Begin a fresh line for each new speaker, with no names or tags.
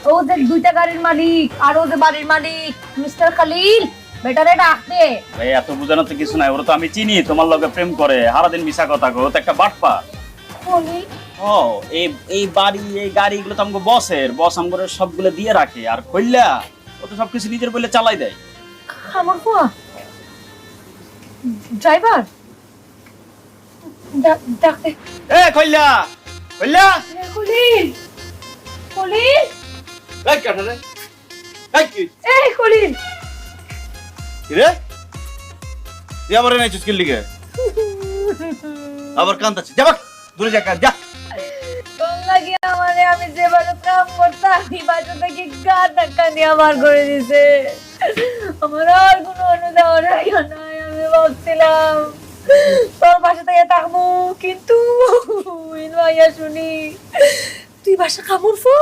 ও যে দুইটা গাড়ির মালিক আর ও যে বাড়ির মালিক মিস্টার খালিল বেটারে ডাকতে।
ভাই এত বোঝানোর তো কিছু নাই, ওরা তো আমি চিনি, তোমার লগে প্রেম করে সারাদিন মিশা কথা কো, ও তো একটা বাটপা।
খালিল
ও এই এই বাড়ি এই গাড়িগুলো তো আমগো বসের, বস আমগো সবগুলো দিয়ে রাখে, আর কইলা ও তো সবকিছু নিজের বলে চালাই দেয়।
আমার ফুয়া ড্রাইভার ডাকতে।
এ কইলা কইলা
খলিল খলিল
এই কাটা রে, এই কি
এই খলিল
রে? তুই আমার নাই চুস্কির লিগে আবার কান্দাচ্ছি, যা বাক দূরে যা, যা।
কোন লাগি আমারে আমি যে বারে কাম করতাম এই বাজে থেকে গা ধাক্কা দিয়ে আমার করে দিছে। আমার আর কোনো অনুদান নাই। আমি ভাবছিলাম তোর বাসা থেকে থাকবো, কিন্তু ইনভাইয়া শুনি তুই বাসা কামড় ফো